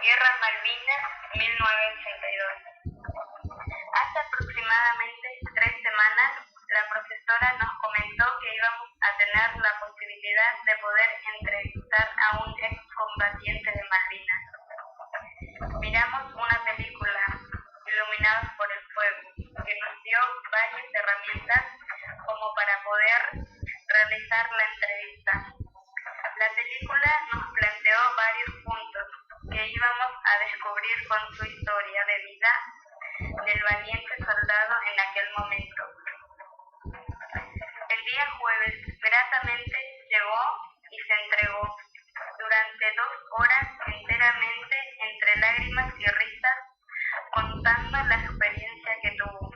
Guerra Malvinas 1982. Hace aproximadamente 3 semanas, la profesora nos comentó que íbamos a tener la posibilidad de poder entrevistar a un excombatiente de Malvinas. Miramos una película, Iluminados por el Fuego, que nos dio varias herramientas como para poder realizar la entrevista. La película nos planteó varios puntos que íbamos a descubrir con su historia de vida del valiente soldado en aquel momento. El día jueves, gratamente llegó y se entregó durante 2 horas enteramente entre lágrimas y risas, contando la experiencia que tuvo.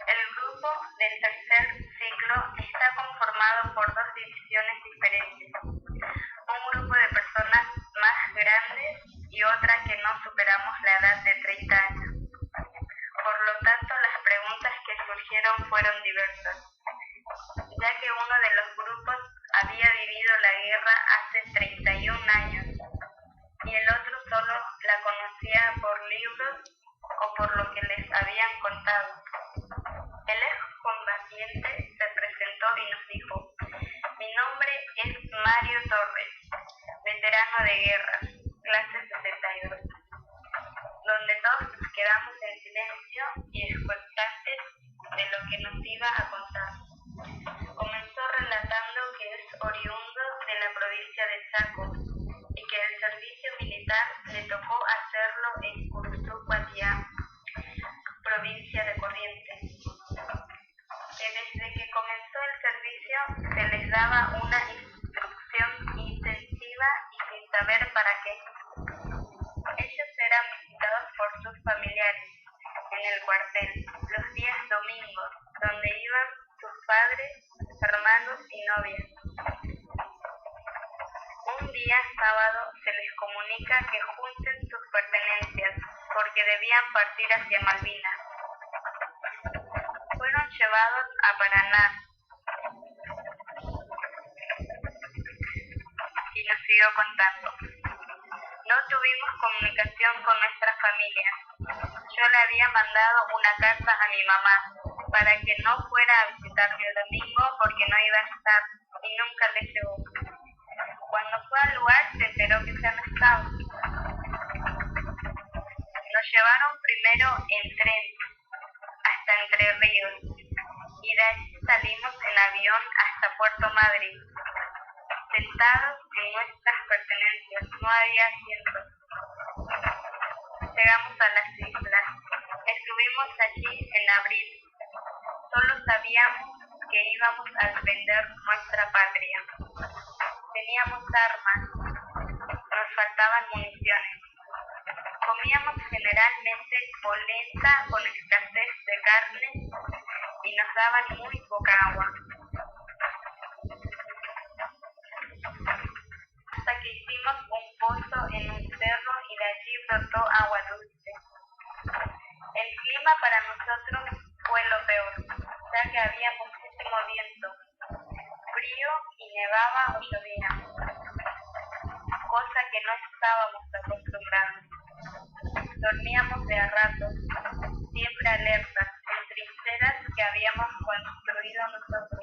El grupo del tercer ciclo está conformado por 2 divisiones diferentes. Un grupo de personas más grandes y otra que no superamos la edad de 30 años. Por lo tanto, las preguntas que surgieron fueron diversas, ya que uno de los grupos había vivido la guerra hace 31 años y el otro solo la conocía por libros o por lo que les habían contado. El excombatiente se presentó y nos dijo: "Mi nombre es Mario Torres, veterano de guerra, clase 62", donde todos nos quedamos en silencio y expectantes de lo que nos iba a contar. Comenzó relatando que es oriundo de la provincia de Chaco y que el servicio militar le tocó hacerlo en Curuzú-Guatiá, provincia de Corrientes, que desde que comenzó el servicio se les daba una instrucción intensiva y sin saber para qué. Ellos eran visitados por sus familiares en el cuartel los días domingos, donde iban sus padres, hermanos y novias. Un día sábado se les comunica que junten sus pertenencias porque debían partir hacia Malvinas. Fueron llevados a Paraná y nos siguió contando: "No tuvimos comunicación con nuestra familia. Yo le había mandado una carta a mi mamá para que no fuera a visitarme el domingo porque no iba a estar y nunca le llegó. Cuando fue al lugar se enteró que ya no estaba. Nos llevaron primero en tren hasta Entre Ríos y de allí salimos en avión hasta Puerto Madryn. Sentados en nuestras pertenencias, no había asientos. Llegamos a las islas. Estuvimos allí en abril. Solo sabíamos que íbamos a defender nuestra patria. Teníamos armas. Nos faltaban municiones. Comíamos generalmente polenta con escasez de carne y nos daban muy poca agua. Hasta que hicimos un pozo en un cerro y de allí brotó agua dulce. El clima para nosotros fue lo peor, ya que había muchísimo viento, frío y nevaba o llovía, cosa que no estábamos acostumbrados. Dormíamos de a ratos, siempre alertas, en trincheras que habíamos construido nosotros.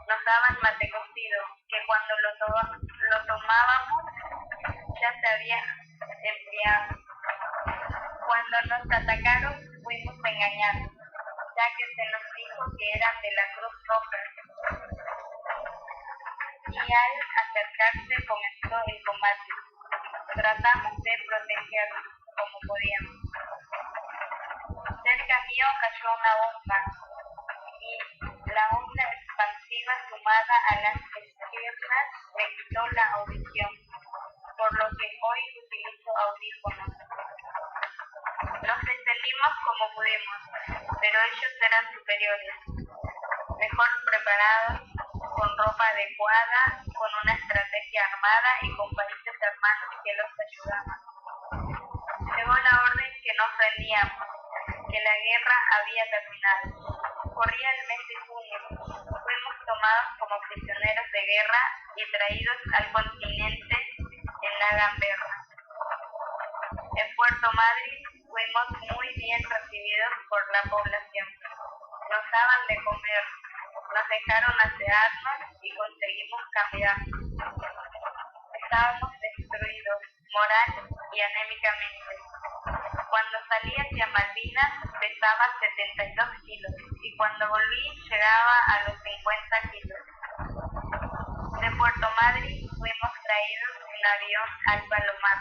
Nos daban mate cocido, que cuando lo tomábamos ya se había enfriado. Cuando nos atacaron fuimos engañados, ya que se nos dijo que eran de la Cruz Roja. Y al acercarse comenzó el combate. Tratamos de protegernos como podíamos. Cerca mío cayó una bomba y la onda expansiva sumada a las esquirlas me quitó la audición, por lo que hoy utilizo audífonos. Nos defendimos como pudimos, pero ellos eran superiores, mejor preparados, con ropa adecuada, con una estrategia armada y con países hermanos que los ayudaban. Llegó la orden que nos rendíamos, que la guerra había terminado. Corría el mes de junio. Fuimos tomados como prisioneros de guerra y traídos al continente en la gamberra. En Puerto Madryn fuimos muy bien recibidos por la población. Nos daban de comer, nos dejaron asearnos y conseguimos cambiarnos. Estábamos destruidos, moral y anémicamente. Cuando salí hacia Malvinas pesaba 72 kilos y cuando volví llegaba a los 50 kilos. De Puerto Madryn fuimos traídos en avión al Palomar.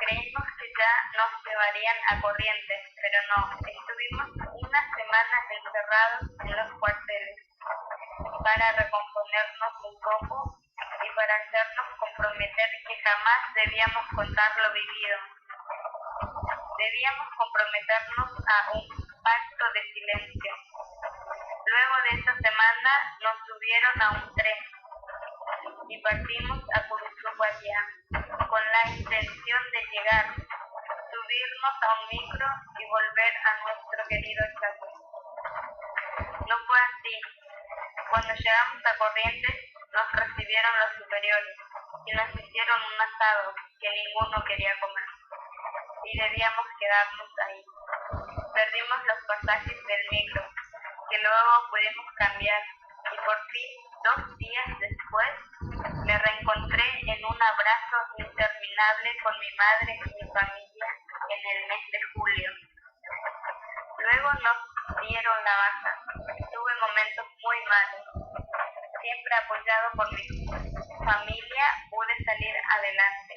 Creímos que ya nos llevarían a Corrientes, pero no, estuvimos una semana encerrados en los cuarteles para recomponernos un poco y para hacernos comprometer que jamás debíamos contar lo vivido. Debíamos comprometernos a un pacto de silencio. Luego de esa semana nos subieron a un tren y partimos a Curuzú-Guayá con la intención de llegar, subirnos a un micro y volver a nuestro querido Chaco. No fue así. Cuando llegamos a Corrientes nos recibieron los superiores y nos hicieron un asado que ninguno quería comer y debíamos quedarnos ahí. Perdimos los pasajes del micro, que luego pudimos cambiar, y por fin, 2 días después, me reencontré en un abrazo interminable con mi madre y mi familia en el mes de julio. Luego nos dieron la baja. Tuve momentos muy malos. Siempre apoyado por mi familia, pude salir adelante.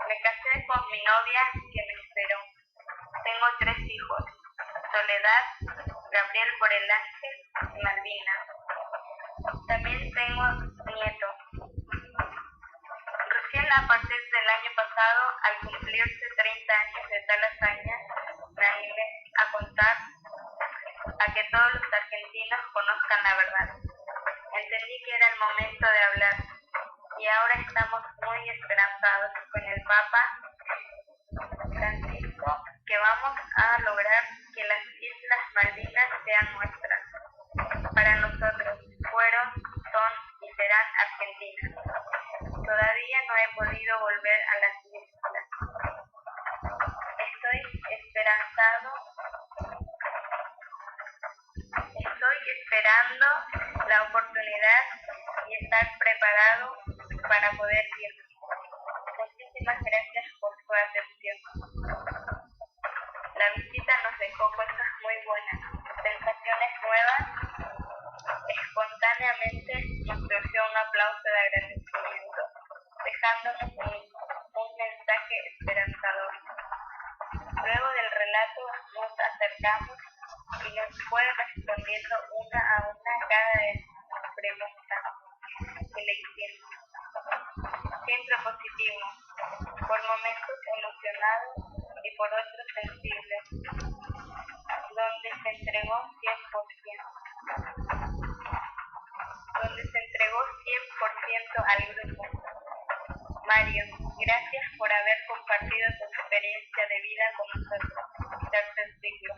Me casé con mi novia que me esperó. Tengo 3 hijos: Soledad, Gabriel por el Ángel y Malvina. También tengo nietos. Recién a partir del año pasado, al cumplirse 30 años de tal hazaña, me animé a contar, a que todos los argentinos conozcan la verdad. Entendí que era el momento de hablar y ahora estamos muy esperanzados con el Papa Francisco que vamos a lograr que las Islas Malvinas sean nuestras. Para nosotros fueron, son y serán argentinas. Todavía no he podido volver a las islas. Estoy esperando la oportunidad y estar preparado para poder ir. Muchísimas gracias por su atención. La visita nos dejó cosas muy buenas, sensaciones nuevas. Espontáneamente nos surgió un aplauso de agradecimiento, dejándonos un mensaje esperanzador. Luego del relato nos acercamos y nos fue respondiendo una a una cada pregunta que le hicimos. Siempre positivo, por momentos emocionado y por otros sensible, donde se entregó 100% al grupo. Mario, gracias por haber compartido tu experiencia de vida con nosotros. Tercer ciclo.